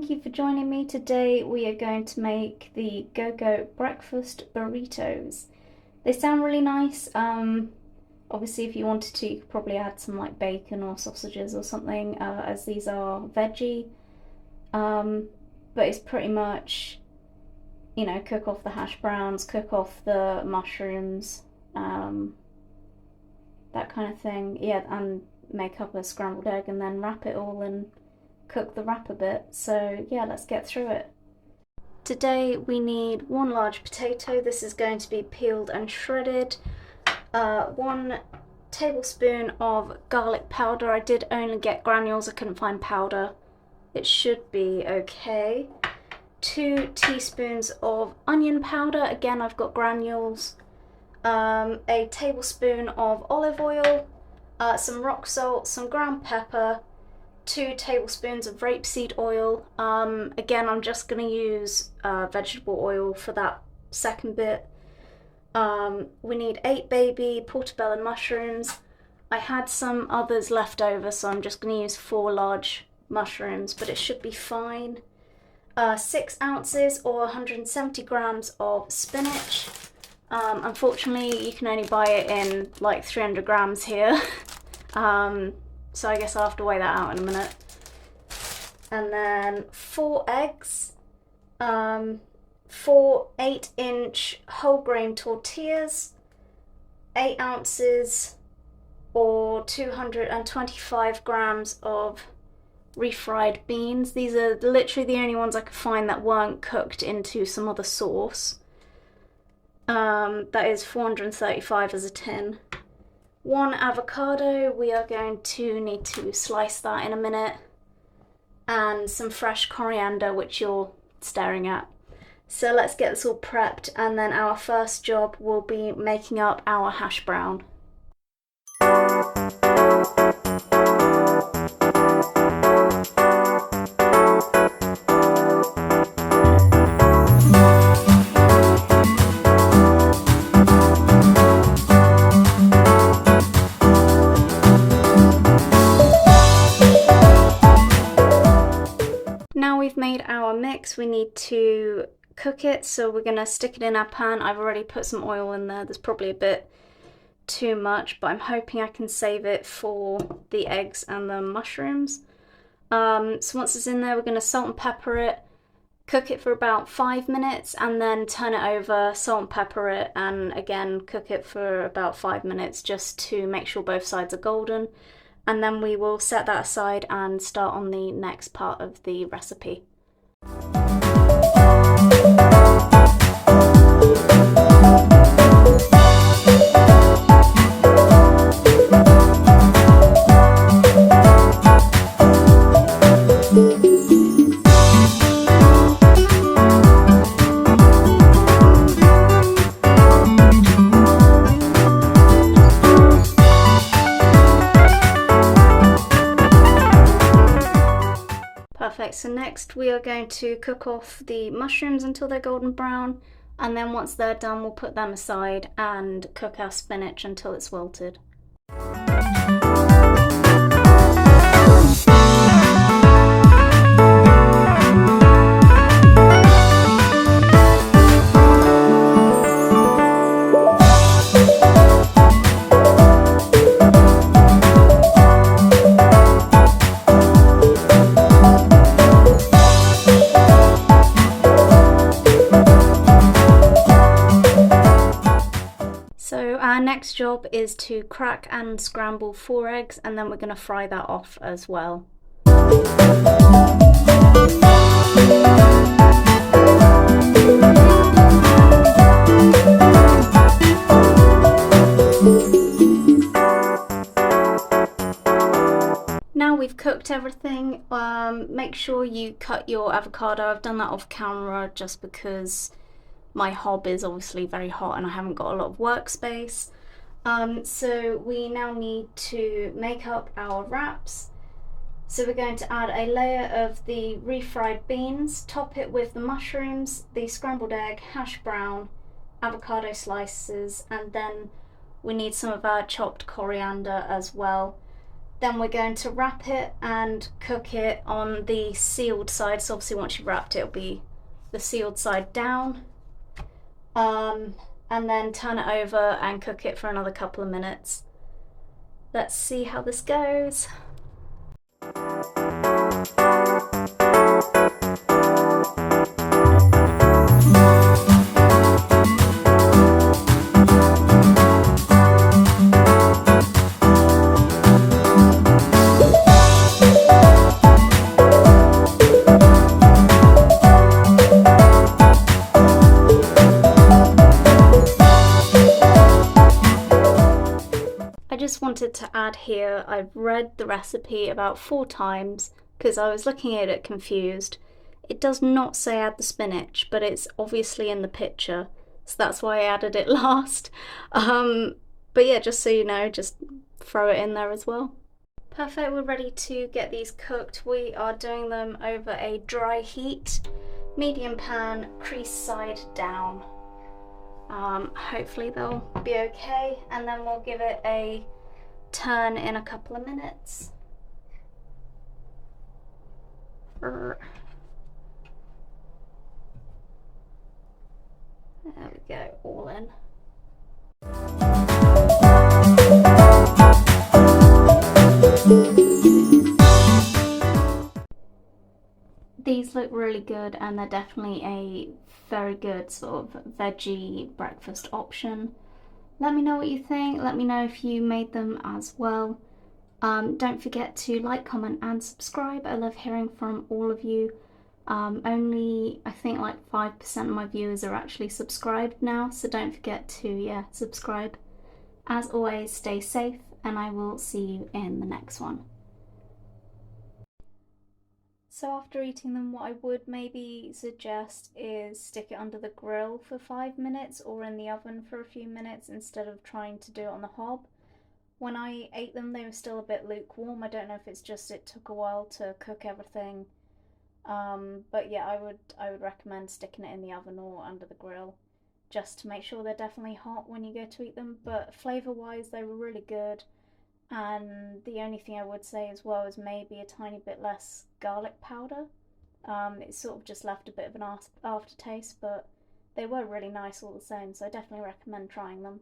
thank you for joining me. Today we are going to make the Gogoat breakfast burritos. They sound really nice. Obviously if you wanted to, you could probably add some like bacon or sausages or something, as these are veggie. But it's pretty much, you know, cook off the hash browns, cook off the mushrooms, that kind of thing. Yeah, and make up a scrambled egg and then wrap it all and cook the wrap a bit. So yeah, let's get through it. Today we need 1 large potato. This is going to be peeled and shredded. 1 tablespoon of garlic powder. I did only get granules, I couldn't find powder. It should be okay. 2 teaspoons of onion powder. Again, I've got granules. A tablespoon of olive oil. Some rock salt, some ground pepper, 2 tablespoons of rapeseed oil. Again, I'm just going to use vegetable oil for that second bit. We need 8 baby portobello mushrooms. I had some others left over, so I'm just going to use 4 large mushrooms, but it should be fine. 6 ounces or 170 grams of spinach. Unfortunately, you can only buy it in like 300 grams here. So I guess I'll have to weigh that out in a minute. And then 4 eggs, 4 8-inch whole grain tortillas, 8 ounces or 225 grams of refried beans. These are literally the only ones I could find that weren't cooked into some other sauce. That is 435 as a tin. 1 avocado, we are going to need to slice that in a minute. And some fresh coriander, which you're staring at. So let's get this all prepped, and then our first job will be making up our hash brown. Now we've made our mix, we need to cook it, so we're going to stick it in our pan. I've already put some oil in there. There's probably a bit too much, but I'm hoping I can save it for the eggs and the mushrooms. So once it's in there, we're going to salt and pepper it, cook it for about 5 minutes, and then turn it over, salt and pepper it, and again cook it for about 5 minutes just to make sure both sides are golden. And then we will set that aside and start on the next part of the recipe. Perfect, so next we are going to cook off the mushrooms until they're golden brown, and then once they're done we'll put them aside and cook our spinach until it's wilted. Our next job is to crack and scramble 4 eggs, and then we're going to fry that off as well. Now we've cooked everything, make sure you cut your avocado. I've done that off camera just because my hob is obviously very hot and I haven't got a lot of workspace. So we now need to make up our wraps. So we're going to add a layer of the refried beans, top it with the mushrooms, the scrambled egg, hash brown, avocado slices, and then we need some of our chopped coriander as well. Then we're going to wrap it and cook it on the sealed side. So obviously once you've wrapped it, it'll be the sealed side down. And then turn it over and cook it for another couple of minutes. Let's see how this goes. Wanted to add here, I've read the recipe about 4 times because I was looking at it confused. It does not say add the spinach, but it's obviously in the picture, so that's why I added it last. But yeah, just so you know, just throw it in there as well. Perfect, we're ready to get these cooked. We are doing them over a dry heat, medium pan, crease side down. Hopefully they'll be okay, and then we'll give it a turn in a couple of minutes. There we go, all in. These look really good, and they're definitely a very good sort of veggie breakfast option. Let me know what you think. Let me know if you made them as well. Don't forget to like, comment and subscribe. I love hearing from all of you. Only I think like 5% of my viewers are actually subscribed now, so don't forget to subscribe. As always, stay safe, and I will see you in the next one. So after eating them, what I would maybe suggest is stick it under the grill for 5 minutes or in the oven for a few minutes instead of trying to do it on the hob. When I ate them, they were still a bit lukewarm. I don't know if it's just it took a while to cook everything. But yeah, I would recommend sticking it in the oven or under the grill just to make sure they're definitely hot when you go to eat them. But flavour-wise, they were really good. And the only thing I would say as well is maybe a tiny bit less garlic powder. It sort of just left a bit of an aftertaste, but they were really nice all the same, so I definitely recommend trying them.